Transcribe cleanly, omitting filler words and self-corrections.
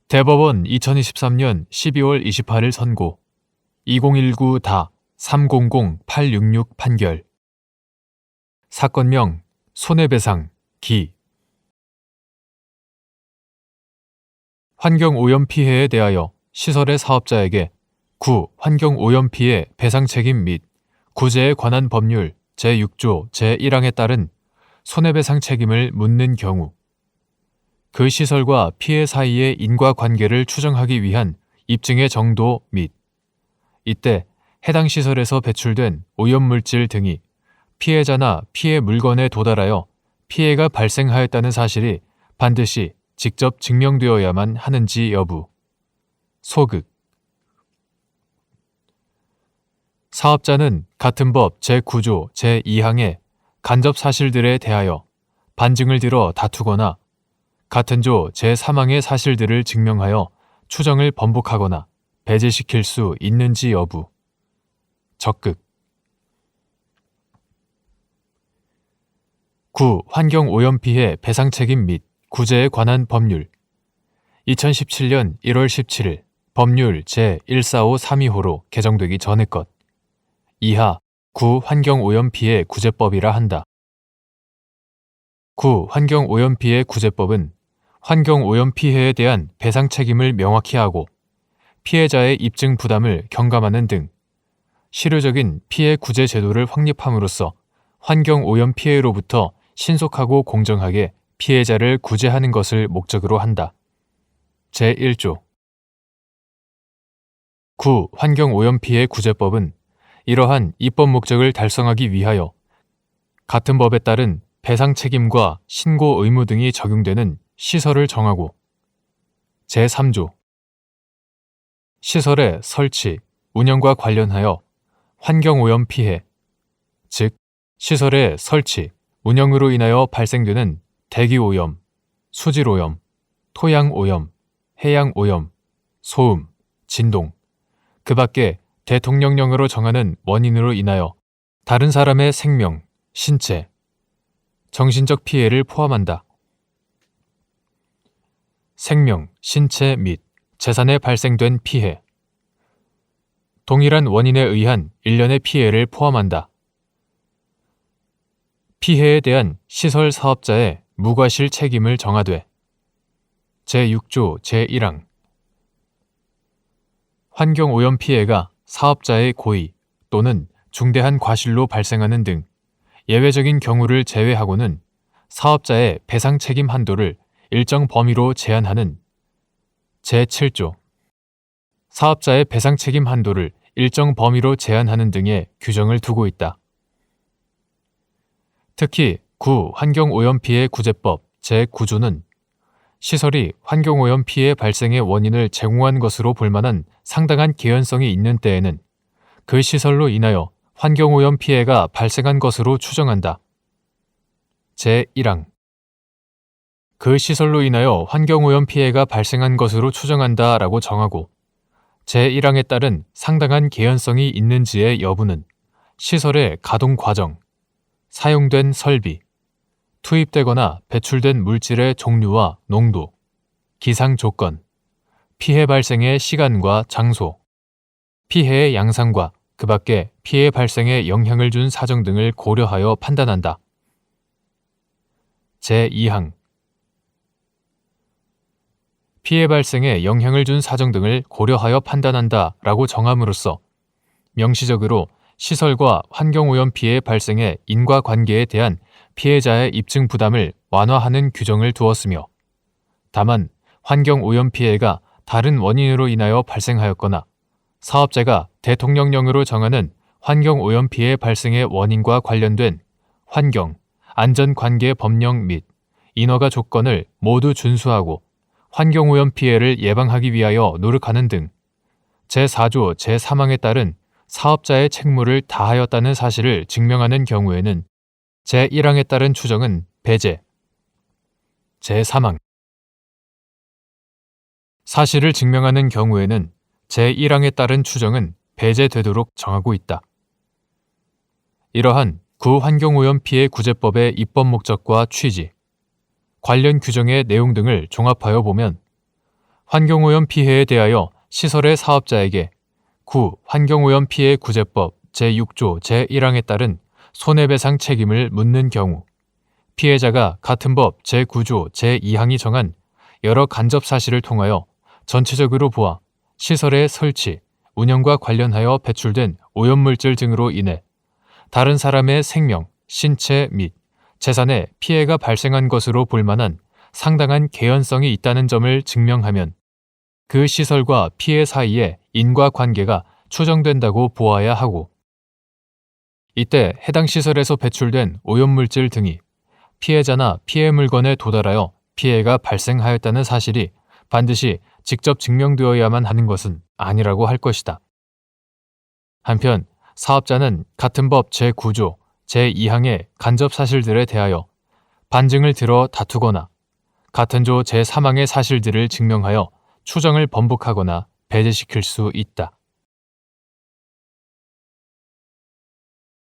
대법원 2023년 12월 28일 선고 2019-300866 판결 사건명 손해배상 기 환경오염 피해에 대하여 시설의 사업자에게 구 환경오염 피해 배상 책임 및 구제에 관한 법률 제6조 제1항에 따른 손해배상 책임을 묻는 경우 그 시설과 피해 사이의 인과관계를 추정하기 위한 입증의 정도 및 이때 해당 시설에서 배출된 오염물질 등이 피해자나 피해 물건에 도달하여 피해가 발생하였다는 사실이 반드시 직접 증명되어야만 하는지 여부. 소극. 사업자는 같은 법 제9조 제2항의 간접 사실들에 대하여 반증을 들어 다투거나 같은 조 제3항의 사실들을 증명하여 추정을 번복하거나 배제시킬 수 있는지 여부. 적극. 구 환경오염피해 배상책임 및 구제에 관한 법률 2017년 1월 17일 법률 제145325로 개정되기 전의 것 이하 구 환경오염피해 구제법이라 한다. 구 환경오염피해 구제법은 환경오염피해에 대한 배상 책임을 명확히 하고 피해자의 입증 부담을 경감하는 등 실효적인 피해 구제 제도를 확립함으로써 환경오염 피해로부터 신속하고 공정하게 피해자를 구제하는 것을 목적으로 한다. 제1조 구 환경오염피해 구제법은 이러한 입법 목적을 달성하기 위하여 같은 법에 따른 배상 책임과 신고 의무 등이 적용되는 시설을 정하고 제3조 시설의 설치, 운영과 관련하여 환경오염 피해, 즉 시설의 설치, 운영으로 인하여 발생되는 대기오염, 수질오염, 토양오염, 해양오염, 소음, 진동, 그 밖에 대통령령으로 정하는 원인으로 인하여 다른 사람의 생명, 신체, 정신적 피해를 포함한다. 생명, 신체 및 재산에 발생된 피해 동일한 원인에 의한 일련의 피해를 포함한다. 피해에 대한 시설 사업자의 무과실 책임을 정하되 제6조 제1항 환경오염 피해가 사업자의 고의 또는 중대한 과실로 발생하는 등 예외적인 경우를 제외하고는 사업자의 배상 책임 한도를 일정 범위로 제한하는 제7조 사업자의 배상 책임 한도를 일정 범위로 제한하는 등의 규정을 두고 있다. 특히 구 환경오염 피해 구제법 제9조는 시설이 환경오염 피해 발생의 원인을 제공한 것으로 볼 만한 상당한 개연성이 있는 때에는 그 시설로 인하여 환경오염 피해가 발생한 것으로 추정한다. 제1항 그 시설로 인하여 환경오염 피해가 발생한 것으로 추정한다 라고 정하고 제1항에 따른 상당한 개연성이 있는지의 여부는 시설의 가동 과정, 사용된 설비, 투입되거나 배출된 물질의 종류와 농도, 기상 조건, 피해 발생의 시간과 장소, 피해의 양상과 그 밖에 피해 발생에 영향을 준 사정 등을 고려하여 판단한다. 제2항 피해 발생에 영향을 준 사정 등을 고려하여 판단한다 라고 정함으로써 명시적으로 시설과 환경오염 피해 발생의 인과관계에 대한 피해자의 입증 부담을 완화하는 규정을 두었으며 다만 환경오염 피해가 다른 원인으로 인하여 발생하였거나 사업자가 대통령령으로 정하는 환경오염 피해 발생의 원인과 관련된 환경, 안전관계 법령 및 인허가 조건을 모두 준수하고 환경오염 피해를 예방하기 위하여 노력하는 등 제4조 제3항에 따른 사업자의 책무를 다하였다는 사실을 증명하는 경우에는 제1항에 따른 추정은 배제. 제3항 사실을 증명하는 경우에는 제1항에 따른 추정은 배제되도록 정하고 있다. 이러한 구 환경오염 피해 구제법의 입법 목적과 취지, 관련 규정의 내용 등을 종합하여 보면 환경오염 피해에 대하여 시설의 사업자에게 구. 환경오염 피해 구제법 제6조 제1항에 따른 손해배상 책임을 묻는 경우 피해자가 같은 법 제9조 제2항이 정한 여러 간접 사실을 통하여 전체적으로 보아 시설의 설치, 운영과 관련하여 배출된 오염물질 등으로 인해 다른 사람의 생명, 신체 및 재산에 피해가 발생한 것으로 볼 만한 상당한 개연성이 있다는 점을 증명하면 그 시설과 피해 사이에 인과관계가 추정된다고 보아야 하고 이때 해당 시설에서 배출된 오염물질 등이 피해자나 피해 물건에 도달하여 피해가 발생하였다는 사실이 반드시 직접 증명되어야만 하는 것은 아니라고 할 것이다. 한편 사업자는 같은 법 제9조 제2항의 간접 사실들에 대하여 반증을 들어 다투거나 같은 조 제3항의 사실들을 증명하여 추정을 번복하거나 배제시킬 수 있다.